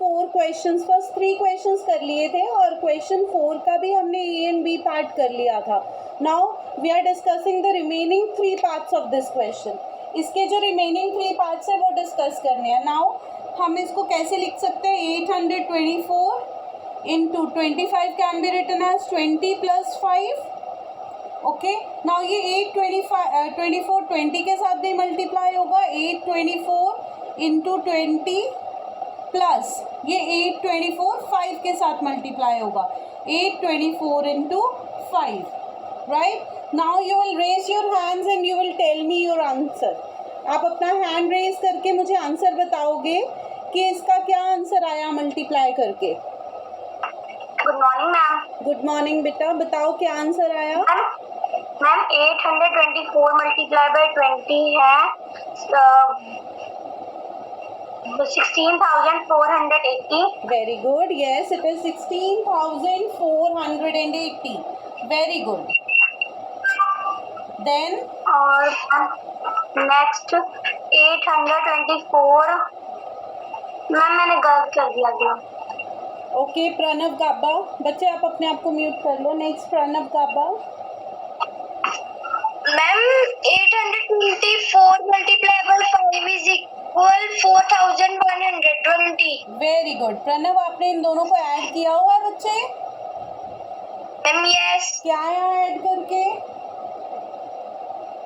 4 questions, first 3 questions कर लिए थे और क्वेश्चन 4 का भी हमने ए एंड बी पार्ट कर लिया था. Now we are discussing the remaining 3 parts of this question. इसके जो रिमेनिंग 3 पार्ट्स है वो डिस्कस करने हैं. नाउ हम इसको कैसे लिख सकते हैं? 824 into 25 can be written as 20 plus 5. Okay, now ये 824 20 के साथ भी मल्टीप्लाई होगा. 824 इंटू 20 प्लस ये 824 5 के साथ मल्टीप्लाई होगा. 824 into 5. Right, now you will raise your hands and you will tell me your answer. आप अपना हैंड रेज करके मुझे आंसर बताओगे कि इसका क्या आंसर आया मल्टीप्लाई करके. Good morning ma'am. Good morning बेटा, बताओ क्या आंसर आया. मैम 824 मल्टीप्लाई बाय 20 है 16,480. Very good. Yes, it is 16,480. Very good. Then और नेक्स्ट 824 मैम मैंने गलत कर दिया गया. ओके, प्रणव गाबा. बच्चे आप अपने आप को म्यूट कर लो. Next Pranav Gaba. Ma'am 824 multiply by 5 is equal 4,120. Very good. Pranav, आपने इन दोनों को ऐड किया हुआ है बच्चे? Ma'am yes. क्या आया ऐड करके?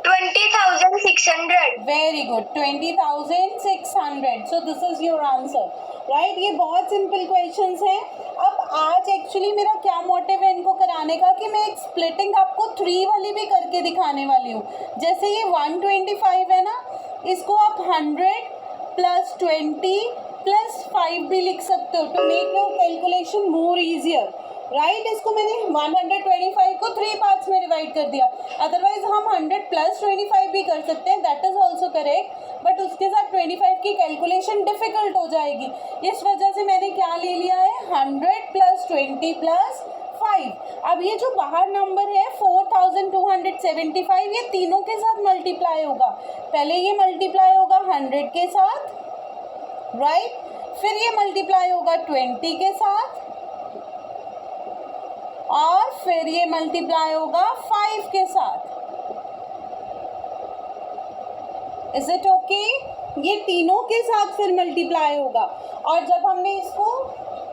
20,600. Very good. 20,600. So this is your answer. Right, ये बहुत सिंपल क्वेश्चंस हैं. अब आज एक्चुअली मेरा क्या मोटिव है इनको कराने का कि मैं एक स्प्लिटिंग आपको 3 वाली भी करके दिखाने वाली हूँ. जैसे ये 125 है ना, इसको आप 100 प्लस 20 प्लस 5 भी लिख सकते हो to make your calculation more easier. Right, इसको मैंने 125 को 3 पार्ट्स में डिवाइड कर दिया. अदरवाइज हम 100 प्लस 25 भी कर सकते हैं, that is also correct, but उसके साथ 25 की कैलकुलेशन डिफिकल्ट हो जाएगी. इस वजह से मैंने क्या ले लिया है, 100 प्लस 20 प्लस 5. अब ये जो बाहर नंबर है 4,275, ये तीनों के साथ मल्टीप्लाई होगा. पहले ये मल्टीप्लाई होगा 100 के साथ, राइट, फिर ये मल्टीप्लाई होगा 20 के साथ, और फिर ये मल्टीप्लाई होगा 5 के साथ. Is it okay? ये तीनों के साथ फिर मल्टीप्लाई होगा. और जब हमने इसको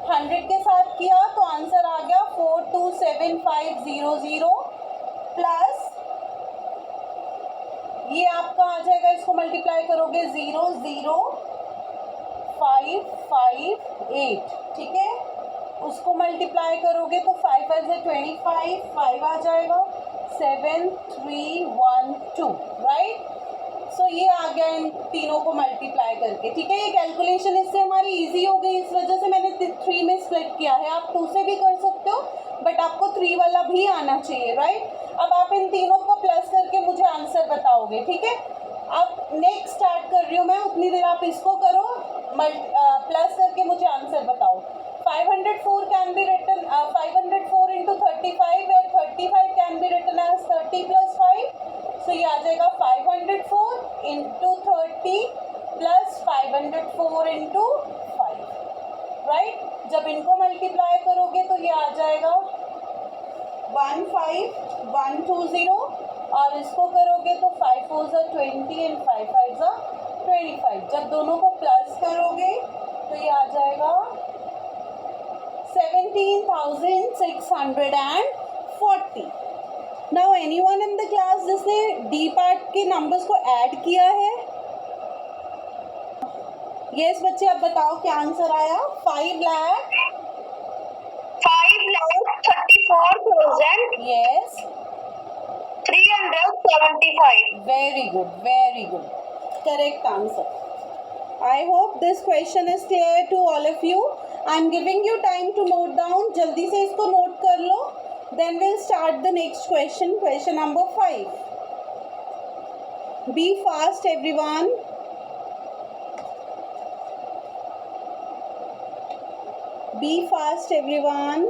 100 के साथ किया तो आंसर आ गया 427500 प्लस ये आपका आ जाएगा, इसको मल्टीप्लाई करोगे 00558. ठीक है, उसको मल्टीप्लाई करोगे तो 5 5 से 25, 5 आ जाएगा 7312. राइट, सो ये आ गया इन तीनों को मल्टीप्लाई करके. ठीक है, ये कैलकुलेशन इससे हमारी इजी हो गई, इस वजह से मैंने 3 में स्प्लिट किया है. आप 2 से भी कर सकते हो, बट आपको 3 वाला भी आना चाहिए. राइट, अब आप इन तीनों को प्लस करके मुझे आंसर बताओगे. ठीक है, अब नेक्स्ट स्टार्ट कर रही हूँ मैं, उतनी देर आप इसको करो, प्लस करके मुझे आंसर बताओ. 504 can be written 504 into 35 where 35 can be written as 30 plus 5. So ये आ जाएगा 504 into 30 plus 504 into 5. राइट, जब इनको मल्टीप्लाई करोगे तो ये आ जाएगा 15120, और इसको करोगे तो 5 4 are 20 and 5 5 are 25. जब दोनों को प्लस करोगे तो ये आ जाएगा 17,640. Now anyone in the class जिसने D पार्ट के नंबर्स को ऐड किया है? यस बच्चे, आप बताओ क्या आंसर आया. 5,34,000. Yes, 375. Very good, very good, correct answer. I hope this question is clear to all of you. I am giving you time to note down. जल्दी से इसको नोट कर लो. Then we'll start the next question. Question number 5. Be fast, everyone. Be fast, everyone.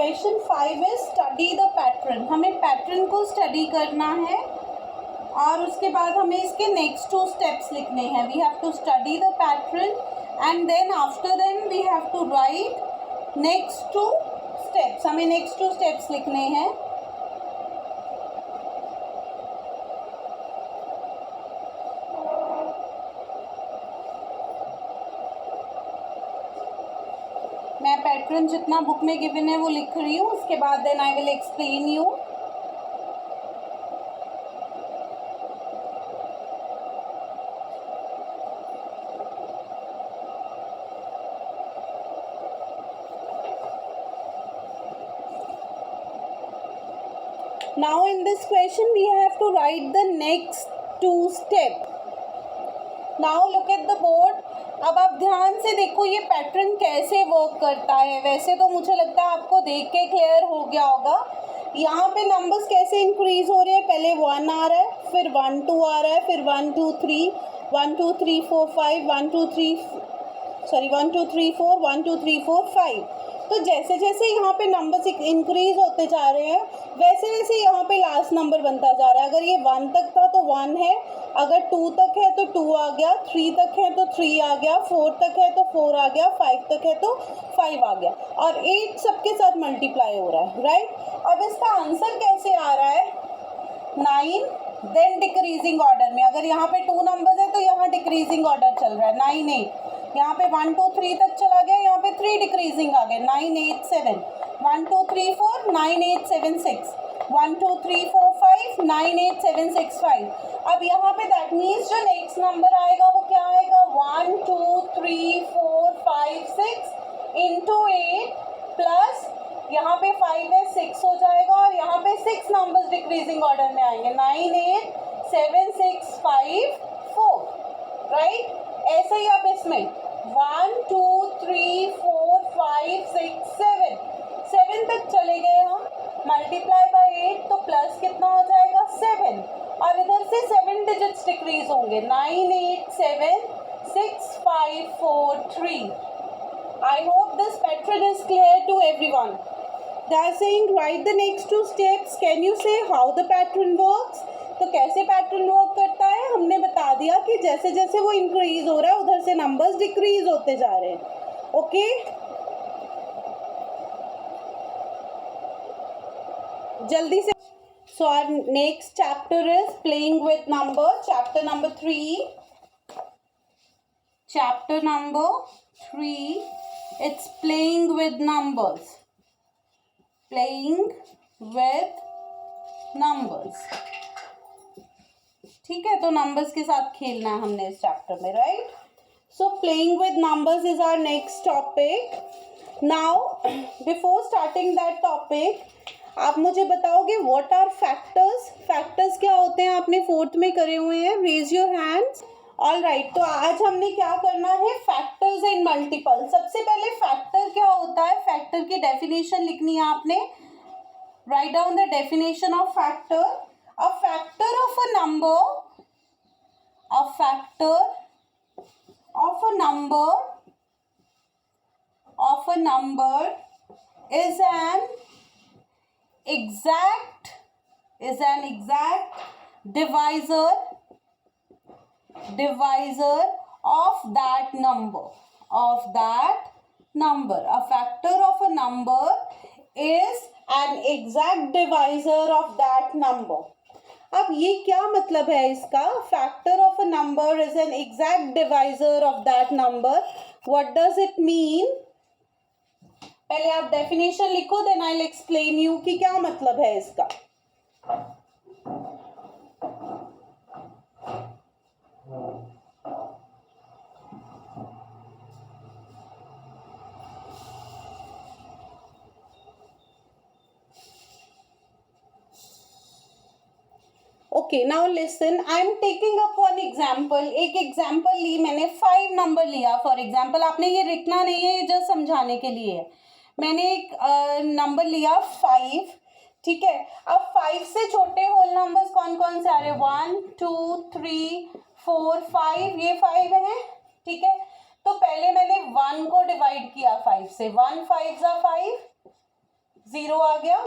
Question 5 is study the pattern. हमें pattern को study करना है और उसके बाद हमें इसके नेक्स्ट 2 स्टेप्स लिखने हैं। We have to study the pattern and then after then we have to write next 2 steps. हमें नेक्स्ट 2 स्टेप्स लिखने हैं। मैं पैटर्न जितना बुक में गिवन है वो लिख रही हूँ, उसके बाद then I will explain you. Now in this question we have to write the next 2 steps. Now look at the board. अब आप ध्यान से देखो ये पैटर्न कैसे वर्क करता है। वैसे तो मुझे लगता है आपको देख के क्लियर हो गया होगा। यहाँ पे नंबर्स कैसे इंक्रीज हो रहे हैं, पहले 1 आ रहा है, फिर 1 2 आ रहा है, फिर 1 2 3 1 2 3 4 5 1 2 3 1 2 3 4 1 2 3 4 5। तो जैसे जैसे यहाँ पे नंबर्स इंक्रीज होते जा रहे हैं वैसे वैसे यहाँ पे लास्ट नंबर बनता जा रहा है। अगर ये 1 तक था तो 1 है, अगर 2 तक है तो 2 आ गया, 3 तक है तो 3 आ गया, 4 तक है तो 4 आ गया, 5 तक है तो 5 आ गया और 8 सबके साथ मल्टीप्लाई हो रहा है, राइट। अब इसका आंसर कैसे आ रहा है, 9 देन डिक्रीजिंग ऑर्डर में। अगर यहाँ पे 2 नंबर्स है तो यहाँ डिक्रीजिंग ऑर्डर चल रहा है, 9 8। यहाँ पे 1 2 3 तक चला गया, यहाँ पे 3 डिक्रीजिंग आ गए, 9 8 7 1 2 3 4 9 8 7 6 1 2 3 4 5 9 8 7 6 5। अब यहाँ पे दैट मीन्स जो नेक्स्ट नंबर आएगा वो क्या आएगा, 1 2 3 4 5 6 इंटू 8 प्लस यहाँ पे 5 है 6 हो जाएगा और यहाँ पे 6 नंबर्स डिक्रीजिंग ऑर्डर में आएंगे, 9 8 7 6 5 4, राइट। ऐसे ही अब इसमें 1 2 3 4 5 6 7 तक चले गए हम, मल्टीप्लाई बाय 8 तो प्लस कितना हो जाएगा 7 और इधर से 7 डिजिट्स डिक्रीज होंगे, 9 8 7 6 5 4 3। I hope this pattern is clear to everyone. They are saying write the next 2 steps. Can you say how the pattern works? तो कैसे पैटर्न वर्क करता है हमने बता दिया कि जैसे जैसे वो इंक्रीज हो रहा है उधर से नंबर्स डिक्रीज होते जा रहे हैं, ओके। जल्दी से, so our next chapter is playing with number, chapter number 3। Chapter number 3 it's playing with numbers, playing with numbers, ठीक है। तो नंबर्स के साथ खेलना है हमने इस चैप्टर में, right. So playing with numbers is our next topic. Now before starting that topic आप मुझे बताओगे व्हाट आर फैक्टर्स। फैक्टर्स क्या होते हैं, आपने 4th में करे हुए हैं, raise your hands. All right, तो आज हमने क्या करना है, फैक्टर्स एंड मल्टीपल। सबसे पहले फैक्टर क्या होता है, फैक्टर की डेफिनेशन लिखनी है आपने। Write down the definition of factor. A factor of a number, a factor of a number, of a number is an exact divisor of that number, of that number. A factor of a number is an exact divisor of that number. अब ये क्या मतलब है इसका, factor of a number is an exact divisor of that number, what does it mean. पहले आप definition लिखो, then I will explain you कि क्या मतलब है इसका। Okay now listen, I am taking up one example. एक एग्जाम्पल ली मैंने, 5 नंबर लिया फॉर एग्जाम्पल। आपने ये लिखना नहीं है, ये जस्ट समझाने के लिए है। मैंने एक नंबर लिया 5, ठीक है। अब 5 से छोटे होल नंबर्स कौन कौन से आ रहे हैं, 1 2 3 4 5, ये 5 हैं, ठीक है। तो पहले मैंने 1 को डिवाइड किया 5 से, 1 5 ज़ा 5, 0 आ गया।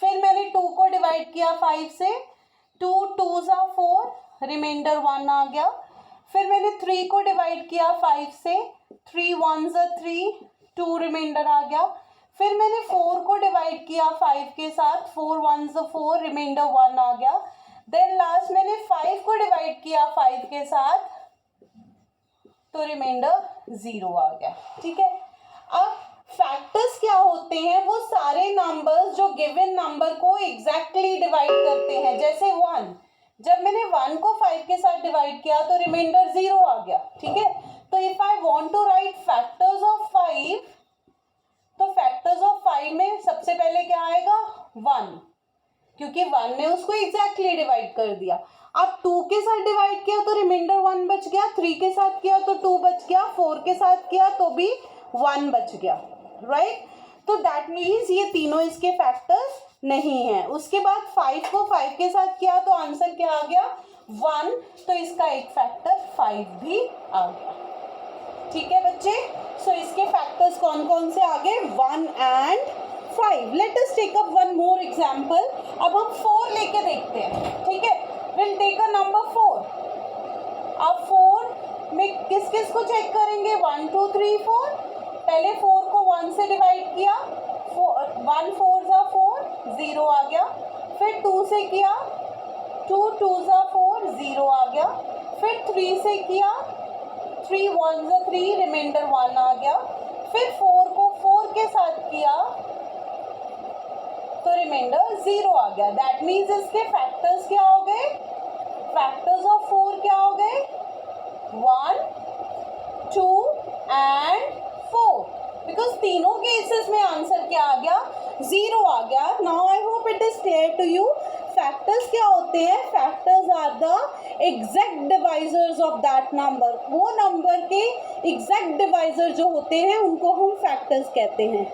फिर मैंने 2 को डिवाइड किया 5 से, 2 2 ज़ा 4, रिमाइंडर 1 आ गया। फिर मैंने 3 को डिवाइड किया 5 से, 3 1 ज़ा 3, 2 रिमाइंडर आ गया। फिर मैंने 4 को डिवाइड किया 5 के साथ, 4 1 ज़ा 4, रिमाइंडर 1 आ गया। देन लास्ट मैंने 5 को डिवाइड किया 5 के साथ, तो रिमाइंडर 0 आ गया। ठीक है, अब फैक्टर्स क्या होते हैं, वो सारे नंबर्स जो गिवन नंबर को एग्जैक्टली डिवाइड करते हैं। जैसे 1, जब मैंने 1 को 5 के साथ डिवाइड किया तो रिमाइंडर 0 आ गया। ठीक है, तो if I want to write factors of 5, तो फैक्टर्स ऑफ 5 में सबसे पहले क्या आएगा, 1, क्योंकि 1 ने उसको एग्जैक्टली डिवाइड कर दिया। अब 2 के साथ डिवाइड किया तो रिमाइंडर 1 बच गया, 3 के साथ किया तो 2 बच गया, 4 के साथ किया तो भी 1 बच गया, राइट। तो दैट मीन्स ये तीनों इसके फैक्टर्स नहीं हैं। उसके बाद 5 को 5 के साथ किया तो आंसर क्या आ गया, 1, तो इसका एक फैक्टर 5 भी आ गया। ठीक है बच्चे, सो इसके फैक्टर्स कौन कौन से आ गए, 1 and 5। Let us take up one more example. अब हम 4 लेके देखते हैं। ठीक है, विल टेक अ नंबर 4। अब 4 में किस किस को चेक करेंगे, 1 2 3 4। पहले 4 को 1 से डिवाइड किया, 1 4 ज़ा 4, 0 आ गया। फिर 2 से किया, 2 2 ज़ा 4, 0 आ गया। फिर 3 से किया, 3 1 ज़ा 3, रिमाइंडर 1 आ गया। फिर 4 को 4 के साथ किया तो रिमाइंडर 0 आ गया। दैट मीन्स इसके फैक्टर्स क्या हो गए, फैक्टर्स ऑफ 4 क्या हो गए, 1 2 एंड 4। बिकॉज तीनों केसेस में आंसर क्या आ गया, 0 आ गया। Now I hope it is clear to you. Factors क्या होते हैं, factors are the exact divisors of that number. वो नंबर के एग्जैक्ट डिवाइजर जो होते हैं उनको हम फैक्टर्स कहते हैं।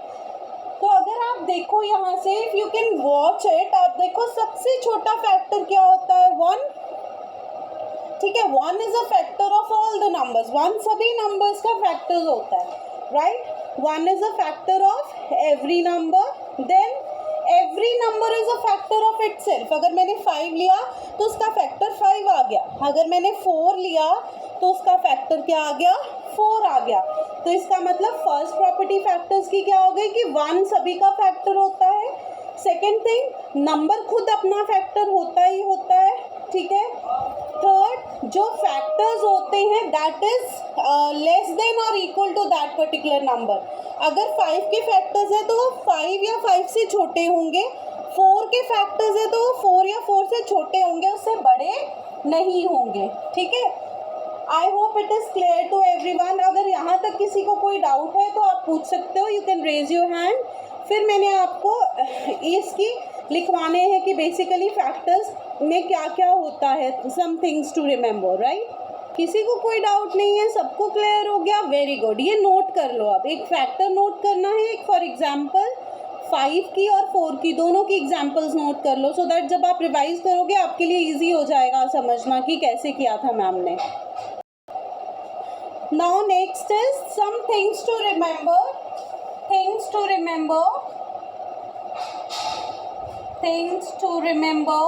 तो अगर आप देखो यहाँ से, if you can watch it, आप देखो सबसे छोटा फैक्टर क्या होता है, 1। ठीक है, 1 is a factor of all the numbers. 1 सभी नंबर्स का फैक्टर होता है, right. 1 is a factor of every number, then every number is a factor of itself. अगर मैंने 5 लिया तो उसका फैक्टर 5 आ गया। अगर मैंने 4 लिया तो उसका फैक्टर क्या आ गया, 4 आ गया। तो इसका मतलब फर्स्ट प्रॉपर्टी फैक्टर्स की क्या हो गई कि 1 सभी का फैक्टर होता है। सेकेंड थिंग, नंबर खुद अपना फैक्टर होता ही होता है। ठीक है, थर्ड, जो फैक्टर्स होते हैं दैट इज लेस देन और equal to that particular number. अगर 5 के फैक्टर्स है तो वो 5 या 5 से छोटे होंगे, 4 के फैक्टर्स है तो वो 4 या 4 से छोटे होंगे, उससे बड़े नहीं होंगे। ठीक है, I hope it is clear to everyone. अगर यहाँ तक किसी को कोई डाउट है तो आप पूछ सकते हो, you can raise your hand. फिर मैंने आपको इसकी लिखवाने हैं कि बेसिकली फैक्टर्स में क्या क्या होता है, some things to remember, right. किसी को कोई डाउट नहीं है, सबको क्लियर हो गया, वेरी गुड। ये नोट कर लो। अब एक फैक्टर नोट करना है, एक फॉर एग्जांपल 5 की और 4 की दोनों की एग्जांपल्स नोट कर लो, सो दैट जब आप रिवाइज करोगे आपके लिए इजी हो जाएगा समझना कि कैसे किया था मैम ने। Now next is some things to remember. Things to remember. Things to remember.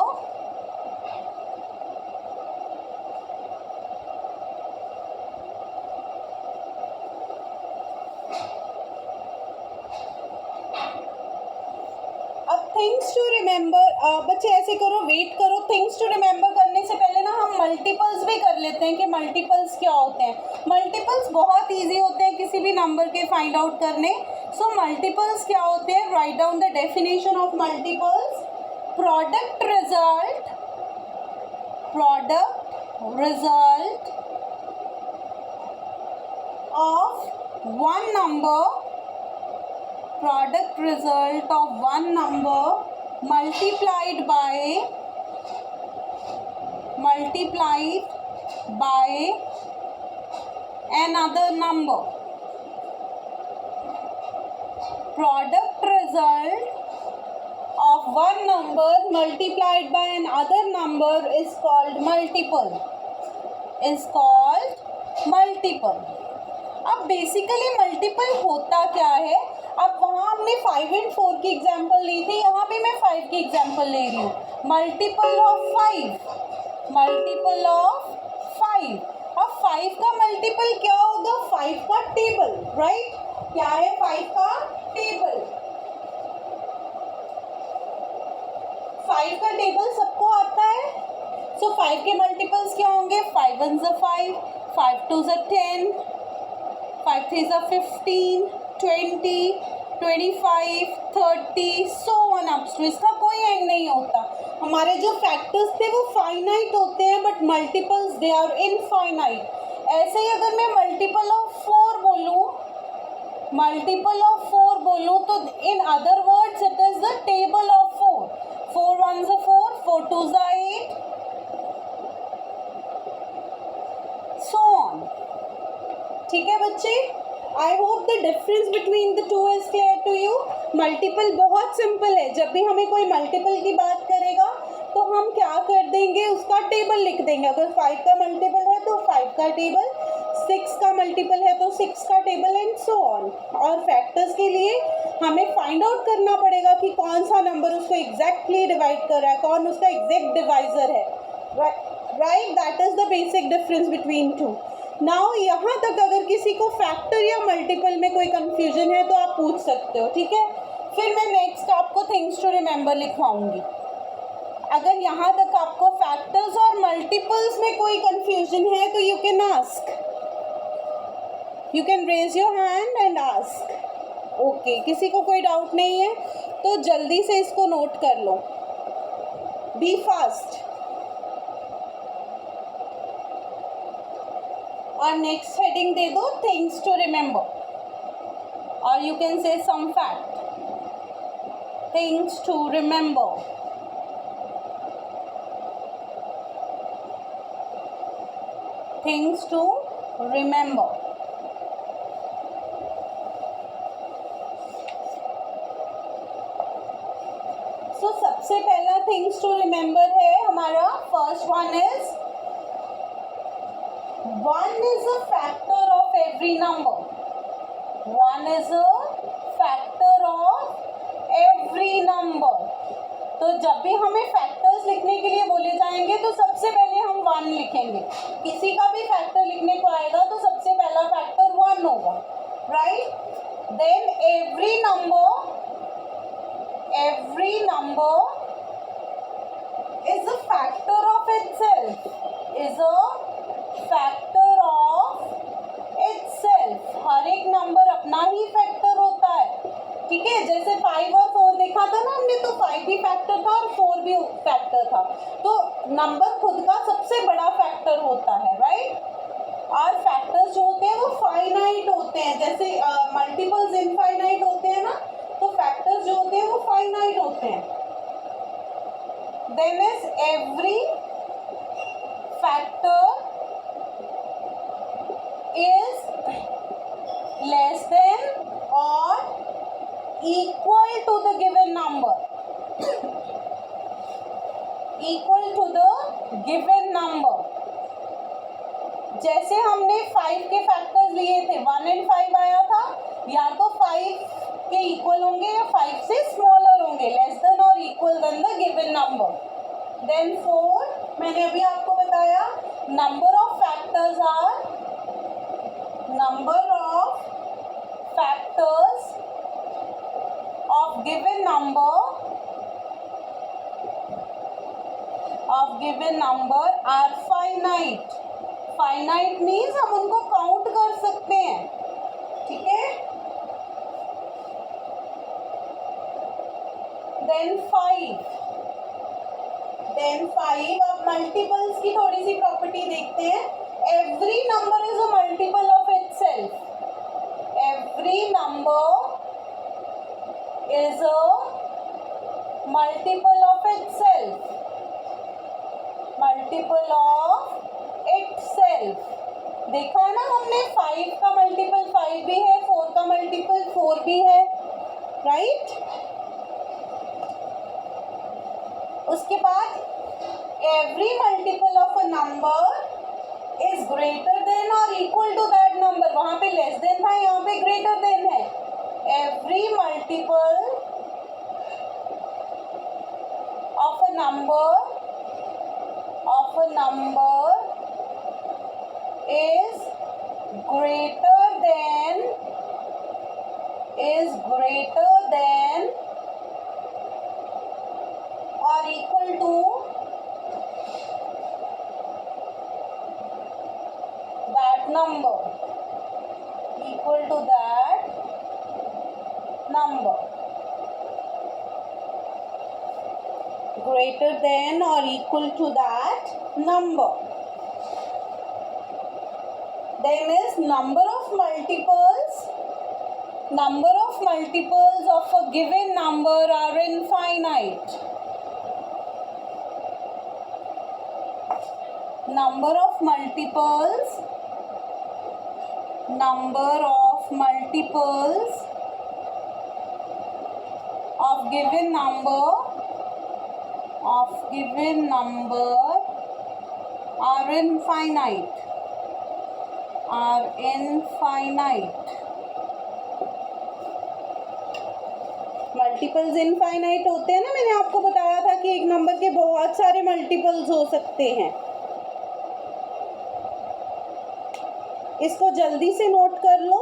अब थिंग्स टू रिमेंबर, बच्चे ऐसे करो, वेट करो। थिंग्स टू रिमेंबर करने से पहले ना हम मल्टीपल्स भी कर लेते हैं कि मल्टीपल्स क्या होते हैं। मल्टीपल्स बहुत इजी होते हैं किसी भी नंबर के फाइंड आउट करने। सो मल्टीपल्स क्या होते हैं, write down the definition of multiples. Product result of one number, product result of one number multiplied by another number. Product result of one number multiplied by another number is called multiple. अब basically multiple होता क्या है, अब वहाँ हम हमने 5 and 4 की example ली थी, यहाँ पे मैं 5 की एग्जाम्पल ले रही हूँ. Multiple of 5, multiple of 5. अब 5 का मल्टीपल क्या होगा? 5 का टेबल, राइट? क्या है 5 का टेबल? 5 का टेबल सबको आता है. सो 5 के मल्टीपल्स क्या होंगे? 5 1 ज़ 5, 5 2 ज़ 10, 5 3 ज़ 15, 20, 25, 30, सो ऑन अप टू. इसका कोई एंड नहीं होता. हमारे जो फैक्टर्स थे वो फाइनाइट होते हैं, but multiples they are infinite. ऐसे ही अगर मैं मल्टीपल ऑफ 4 बोलूँ, मल्टीपल ऑफ 4 बोलूँ, तो in other words it is the table of 4. 4 1 ज़ 4, 4 2 ज़ 8, so on. ठीक है बच्चे, I hope the difference between the two is clear to you. Multiple बहुत सिंपल है. जब भी हमें कोई मल्टीपल की बात करेगा तो हम क्या कर देंगे? उसका टेबल लिख देंगे. अगर 5 का मल्टीपल है तो 5 का टेबल, 6 का मल्टीपल है तो 6 का टेबल, एंड सो ऑन. और फैक्टर्स के लिए हमें फाइंड आउट करना पड़ेगा कि कौन सा नंबर उसको एग्जैक्टली डिवाइड कर रहा है, कौन उसका एग्जैक्ट डिवाइजर है, right? That is the basic difference between two. Now यहाँ तक अगर किसी को फैक्टर या मल्टीपल में कोई कंफ्यूजन है तो आप पूछ सकते हो, ठीक है? फिर मैं नेक्स्ट आपको थिंग्स टू रिमेंबर लिखवाऊंगी. अगर यहाँ तक आपको फैक्टर्स और मल्टीपल्स में कोई कंफ्यूजन है तो you can ask, you can raise your hand and ask. Okay, किसी को कोई डाउट नहीं है तो जल्दी से इसको नोट कर लो. Be fast. और नेक्स्ट हेडिंग दे दो थिंग्स टू रिमेंबर, और you can say some fact. Things to remember. Things to remember. So सबसे पहला थिंग्स टू रिमेंबर है हमारा. First one is 1 is a factor of every number. 1 is a factor of every number. तो जब भी हमें factors लिखने के लिए बोले जाएंगे तो सबसे पहले हम 1 लिखेंगे. किसी का भी फैक्टर लिखने को आएगा तो सबसे पहला फैक्टर 1 होगा, right? Then every number is a factor of itself, is a factor of itself. हर एक नंबर अपना ही फैक्टर होता है, ठीक है? जैसे 5 और 4 देखा था ना हमने, तो 5 भी फैक्टर था और 4 भी फैक्टर था. तो नंबर खुद का सबसे बड़ा फैक्टर होता है, राइट? और फैक्टर्स जो होते हैं वो फाइनाइट होते हैं. जैसे मल्टीपल्स इनफाइनाइट होते हैं ना, तो फैक्टर्स जो होते हैं वो फाइनाइट होते हैं. Then is every factor is less than or equal to the given number. Equal to the given number. जैसे हमने 5 के फैक्टर्स लिए थे, 1 and 5 आया था, या तो 5 के इक्वल होंगे या 5 से स्मॉलर होंगे, लेस देन और equal than the given number. Then 4, मैंने अभी आपको बताया, number of factors are number of factors of given number are finite. Finite means हम उनको काउंट कर सकते हैं, ठीक है? Then 5 अब मल्टीपल्स की थोड़ी सी प्रॉपर्टी देखते हैं. Every number is a multiple of itself. Every number is a multiple of itself. Multiple of itself. देखा है ना हमने, 5 का मल्टीपल 5 भी है, 4 का मल्टीपल 4 भी है, राइट? उसके बाद every multiple of a number is greater than or equal to that number. वहाँ पे less than था, यहाँ पे greater than है. Every multiple multiple of a number is greater than or equal to that number, greater than or equal to that number. Then is number of multiples of a given number are infinite. Number of multiples of given number are infinite. Multiples infinite होते हैं ना, मैंने आपको बताया था कि एक number के बहुत सारे मल्टीपल्स हो सकते हैं। इसको जल्दी से नोट कर लो।